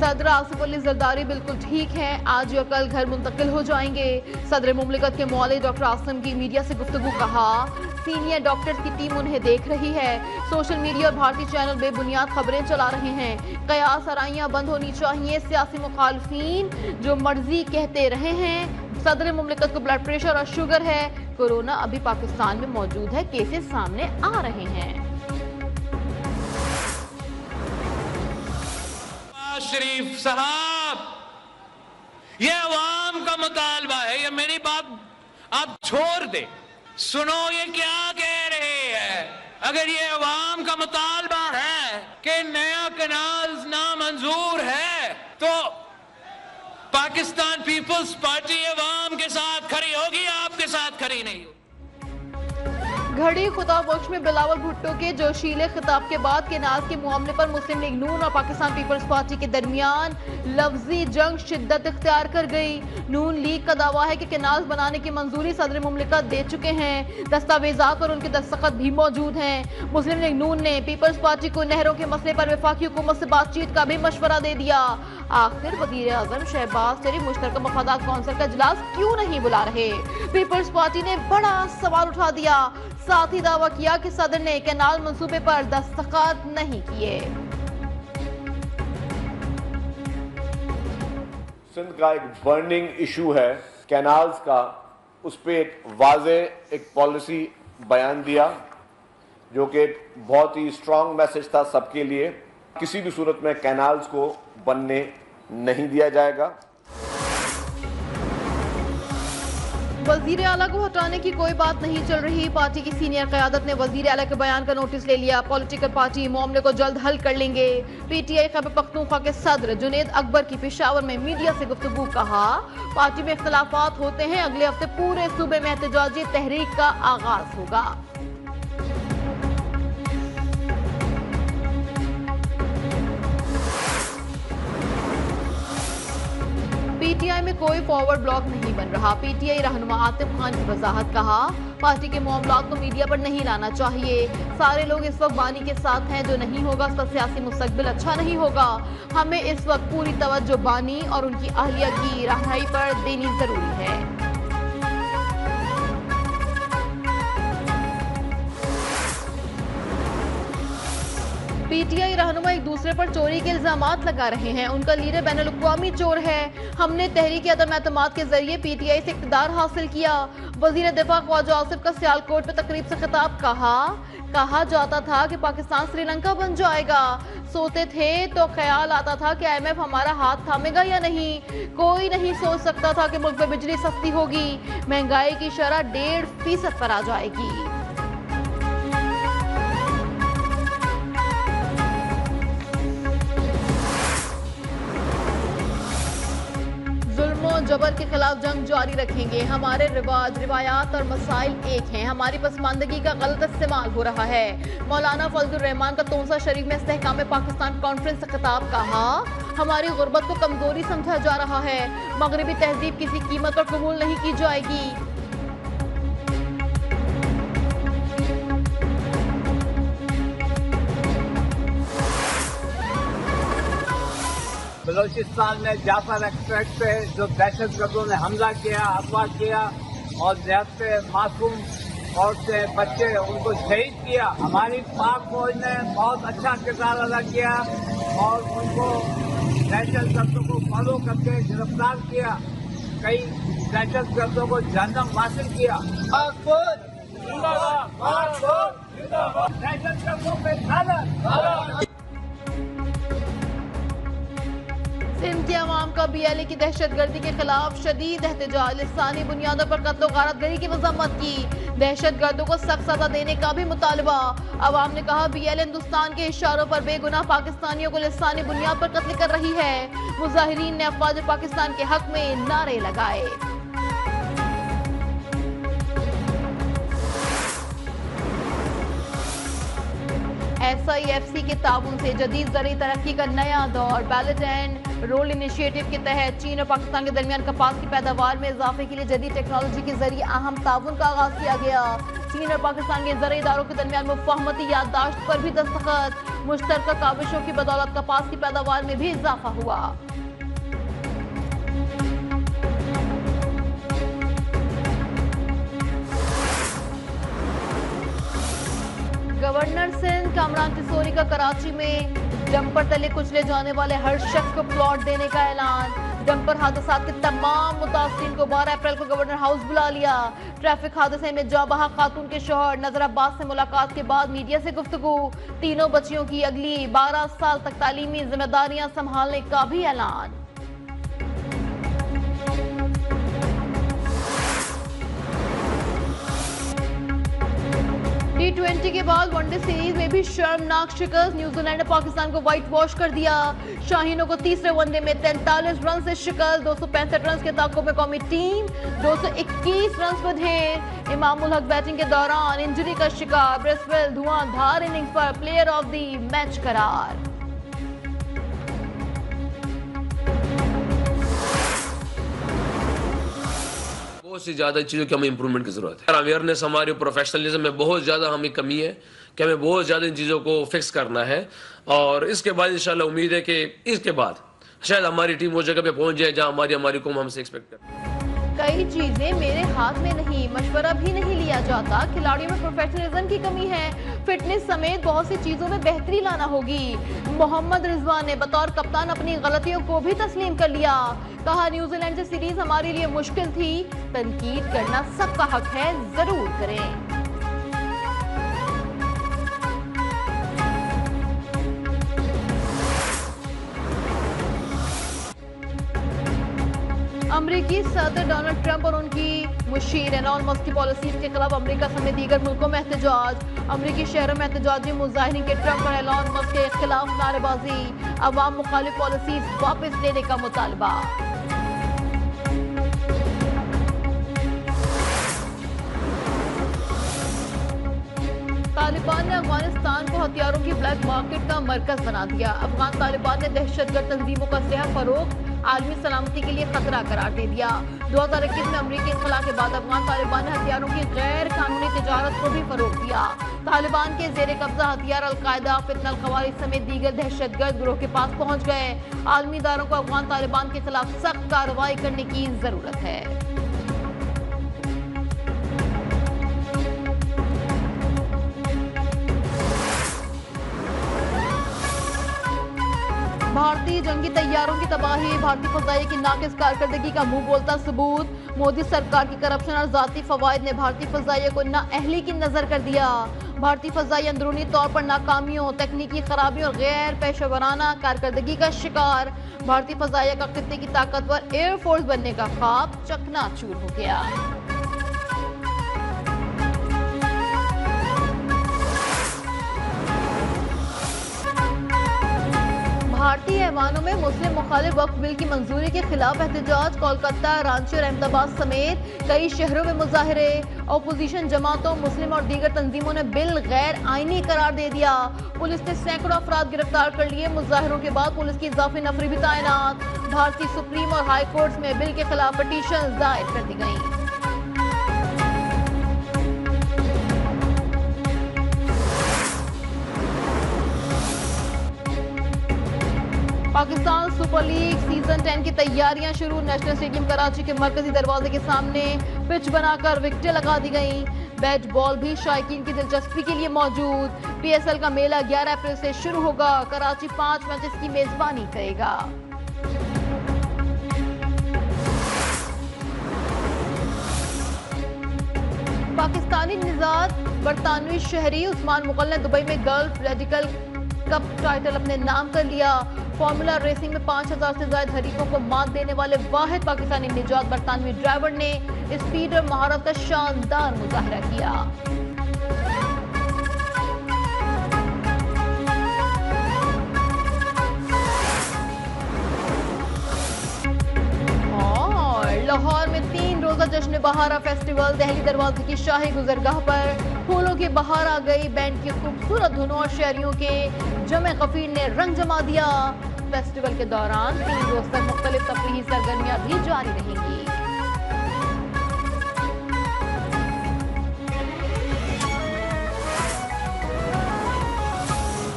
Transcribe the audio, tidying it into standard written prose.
सदर आसिफ अली जरदारी बिल्कुल ठीक हैं, आज या कल घर मुंतकिल हो जाएंगे। सदर मुमलिकत के मौलवी डॉक्टर आसिम की मीडिया से गुफ्तगू, कहा सीनियर डॉक्टर्स की टीम उन्हें देख रही है। सोशल मीडिया और भारतीय चैनल बेबुनियाद खबरें चला रहे हैं। कयास आराइयां बंद होनी चाहिए, सियासी मुखालफीन जो मर्जी कहते रहे हैं। सदर मुमलिकत को ब्लड प्रेशर और शुगर है, कोरोना अभी पाकिस्तान में मौजूद है, केसेस सामने आ रहे हैं। शरीफ साहब, ये अवाम का मुतालबा है, ये मेरी बात आप छोड़ दे, सुनो ये क्या कह रहे हैं। अगर ये अवाम का मुतालबा है कि नया कैनाल नामंजूर है, तो पाकिस्तान पीपल्स पार्टी अवाम के साथ खड़ी होगी, आपके साथ खड़ी नहीं होगी। घड़ी खुदा बख्श में बिलावल भुट्टो के जोशीले खिताब के बाद केनाज के मामले पर मुस्लिम लीग नून और पाकिस्तान पीपल्स पार्टी के दरमियान लफ्जी जंग शिद्दत इख्तियार कर गई। नून लीग का दावा है कि केनाज बनाने की मंजूरी सदर मुमलिकत दे चुके हैं, दस्तावेजात और उनके दस्तखत भी मौजूद हैं। मुस्लिम लीग नून ने पीपल्स पार्टी को नहरों के मसले पर वफाकी हुकूमत से बातचीत का भी मशवरा दे दिया। आखिर वजीर आजम शहबाज शरीफ मुश्तरका मफादात कौंसिल का इजलास क्यों नहीं बुला रहे? पीपल्स पार्टी ने बड़ा सवाल उठा दिया, साथ ही दावा किया कि सदर ने कैनाल मंसूबे पर दस्तखत नहीं किए। सिंध का एक बर्निंग इशू है कैनाल्स का, उस पर एक वाज़े एक पॉलिसी बयान दिया जो कि बहुत ही स्ट्रांग मैसेज था सबके लिए। किसी भी सूरत में कैनाल्स को बनने नहीं दिया जाएगा। वजीर आला को हटाने की कोई बात नहीं चल रही। पार्टी की सीनियर क़यादत ने वजीर आला के बयान का नोटिस ले लिया। पॉलिटिकल पार्टी मामले को जल्द हल कर लेंगे। पीटीआई खैबर पख्तूनख्वा के सदर जुनेद अकबर की पेशावर में मीडिया से गुफ्तगू, कहा पार्टी में इख्तलाफात होते हैं, अगले हफ्ते पूरे सूबे में एहतजाजी तहरीक का आगाज होगा। पीटीआई में कोई फॉरवर्ड ब्लॉक नहीं बन रहा। पीटीआई रहनुमा आतिफ खान की वजाहत, कहा पार्टी के मामलात को मीडिया पर नहीं लाना चाहिए। सारे लोग इस वक्त बानी के साथ हैं, जो नहीं होगा उसका सियासी मुस्तकबिल अच्छा नहीं होगा। हमें इस वक्त पूरी तवज्जो बानी और उनकी अहलिया की रहाई पर देनी जरूरी है। पीटीआई रहनुमा एक दूसरे पर चोरी के इल्जामात लगा रहे हैं। उनका लीडर बैनुल अक़वामी चोर है। हमने तहरीक अदम एतमाद के जरिए पीटीआई से इक़्तिदार हासिल किया। वजीर दिफा ख्वाजा आसिफ का सियालकोट में तकरीब से खिताब, कहा जाता था कि पाकिस्तान श्रीलंका बन जाएगा। सोते थे तो ख्याल आता था कि IMF हमारा हाथ थामेगा या नहीं। कोई नहीं सोच सकता था कि मुल्क में बिजली सस्ती होगी, महंगाई की शरह 1.5% पर आ जाएगी। जबर के खिलाफ जंग जारी रखेंगे। हमारे रिवाज, रिवायात और मसाइल एक हैं। हमारी पसमानदगी का गलत इस्तेमाल हो रहा है। मौलाना फजलुर रहमान का तोंसा शरीफ में इस्तेहकाम पाकिस्तान कॉन्फ्रेंस से खिताब, कहा हमारी गुर्बत को कमजोरी समझा जा रहा है। मगरबी तहजीब किसी कीमत पर कबूल नहीं की जाएगी। बलोचिस्तान में जाफर एक्सप्रेस पे जो दहशत गर्दों ने हमला किया, अगवा किया और ज्यादा मासूम औरतें, बच्चे उनको शहीद किया, हमारी पाक फौज ने बहुत अच्छा किरदार अदा किया और उनको दहशत गर्दों को फॉलो करके गिरफ्तार किया। कई दहशत गर्दों को जहन्नम हासिल किया। दहशत गर्दों पे लानत। सिंध के अवाम का BLA की दहशतगर्दी के खिलाफ शदीद एहतजाज। लिसानी बुनियादों पर कत्ल गारतगरी की मजम्मत की। दहशतगर्दों को सख्त सजा देने का भी मुतालबा। अवाम ने कहा BLA हिंदुस्तान के इशारों पर बेगुनाह पाकिस्तानियों को लिसानी बुनियाद पर कत्ल कर रही है। मुजाहिरीन ने अफवाज पाकिस्तान के हक में नारे लगाए। SIFC के ताउन से जदीद ज़रूरी तरक्की का नया दौर। बैलेट एंड रोल इनिशिएटिव के तहत चीन और पाकिस्तान के दरमियान कपास की पैदावार में इजाफे के लिए जदीद टेक्नोलॉजी के जरिए अहम ताउन का आगाज किया गया। चीन और पाकिस्तान के ज़रूरी इदारों के दरमियान मुफाहमती याददाश्त पर भी दस्तखत। मुश्तरका काविशों की बदौलत कपास की पैदावार में भी इजाफा हुआ। गवर्नर सिंध कामरान किशोरी का कराची में डंपर तले कुचले जाने वाले हर शख्स को प्लॉट देने का ऐलान। डंपर हादसा के तमाम मुतासिरीन को 12 अप्रैल को गवर्नर हाउस बुला लिया। ट्रैफिक हादसे में जाबहा खातून के शौहर नजर अब्बास से मुलाकात के बाद मीडिया से गुफ्तगू। तीनों बच्चियों की अगली 12 साल तक तालीमी जिम्मेदारियां संभालने का भी ऐलान। T20 के बाद वनडे सीरीज में भी शर्मनाक शिकस्त। न्यूजीलैंड ने पाकिस्तान को व्हाइट वॉश कर दिया। शाहीनों को तीसरे वनडे में 43 रन से शिकस्त। 265 रन के ताक़ुब में कौमी टीम 221 रन पर ढेर। इमामुल हक बैटिंग के दौरान इंजरी का शिकार। ब्रिस्वेल धुआंधार इनिंग्स पर प्लेयर ऑफ द मैच करार। बहुत सी ज़्यादा चीज़ों की हमें इंप्रूवमेंट की ज़रूरत है। अवेयरनेस हमारे प्रोफेशनलिज्म में बहुत ज़्यादा हमें कमी है कि हमें बहुत ज़्यादा इन चीज़ों को फिक्स करना है। और इसके बाद इंशाल्लाह उम्मीद है कि इसके बाद शायद हमारी टीम वो जगह पे पहुंच जाए जहां हमारी कौम हमसे एक्सपेक्ट करती है। कई चीजें मेरे हाथ में नहीं, मशवरा भी नहीं लिया जाता। खिलाड़ियों में प्रोफेशनलिज्म की कमी है। फिटनेस समेत बहुत सी चीजों में बेहतरी लाना होगी। मोहम्मद रिजवान ने बतौर कप्तान अपनी गलतियों को भी तस्लीम कर लिया। कहा, न्यूजीलैंड से सीरीज हमारे लिए मुश्किल थी। तनकीद करना सबका हक है, जरूर करें। अमरीकी सदर डोनाल्ड ट्रंप और उनकी मुशीर एलॉन मस्क की पॉलिसीज के खिलाफ अमेरिका समेत दीगर मुल्कों में एहतजाज। अमरीकी शहरों में एहतजाजी मुजाहिरीन के ट्रंप और एलॉन मस्क के खिलाफ नारेबाजी। अवाम मुखालिफ पॉलिसीज वापस लेने का मुतालबा। तालिबान ने अफगानिस्तान को हथियारों की ब्लैक मार्केट का मरकज बना दिया। अफगान तालिबान ने दहशतगर्द तंजीमों का असलहा फरोख्त आलमी सलामती के लिए खतरा करार दे दिया। 2021 में अमरीकी इन्खला के बाद अफगान तालिबान ने हथियारों की गैर कानूनी तिजारत को भी फरोग दिया। तालिबान के जेर कब्जा हथियार अलकायदा, फितनल खवारिज समेत दीगर दहशतगर्द गिरोह के पास पहुंच गए। आलमी इदारों को अफगान तालिबान के खिलाफ सख्त कार्रवाई करने की जरूरत है। भारतीय जंगी तैयारों की तबाही, भारतीय फजाइया की नाकिस कारकर्दगी का मुंह बोलता सबूत। मोदी सरकार की करप्शन और जाती फवायद ने भारतीय फजाइया को नाअहली की नजर कर दिया। भारतीय फजाइया अंदरूनी तौर पर नाकामियों, तकनीकी खराबियों और गैर पेशेवराना कारकर्दगी का शिकार। भारतीय फजाइया का खित्ते की ताकतवर एयरफोर्स बनने का ख्वाब चकनाचूर हो गया। भारतीय ऐवानों में मुस्लिम मुखालिफ वक्फ बिल की मंजूरी के खिलाफ एहतजाज। कोलकाता, रांची और अहमदाबाद समेत कई शहरों में मुजाहिरे। अपोजिशन जमातों, मुस्लिम और दीगर तंजीमों ने बिल गैर आईनी करार दे दिया। पुलिस ने सैकड़ों अफराद गिरफ्तार कर लिए। मुजाहिरों के बाद पुलिस की इजाफी नफरी भी तैनात। भारतीय सुप्रीम और हाई कोर्ट में बिल के खिलाफ पिटीशन दायर कर दी गई। पाकिस्तान सुपर लीग सीजन 10 की तैयारियां शुरू। नेशनल स्टेडियम कराची के मरकजी दरवाजे के सामने पिच बनाकर विकेटें लगा दी गईं। बैट बॉल भी शायकीन की दिलचस्पी के लिए मौजूद। PSL का मेला 11 अप्रैल से शुरू होगा। कराची 5 मैचेस की मेजबानी करेगा। पाकिस्तानी निजात बरतानवी शहरी उस्मान मुगल ने दुबई में गल्फ रेडिकल कप टाइटल अपने नाम कर लिया। फॉर्मूला रेसिंग में 5000 से ज्यादा हरीफों को मात देने वाले वाहिद पाकिस्तानी निजात बरतानवी ड्राइवर ने स्पीड और महारत का शानदार मुजाहरा किया। और लाहौर में 3 रोजा जश्न बहारा फेस्टिवल। दहली दरवाजे की शाही गुजरगाह पर फूलों की बहार आ गई, बैंड की खूबसूरत धुनों और शहरियों के जमे गफीर ने रंग जमा दिया। फेस्टिवल के दौरान 3 रोज तक मुख्तलिफ तफरीही सरगर्मियां भी जारी रहेंगी।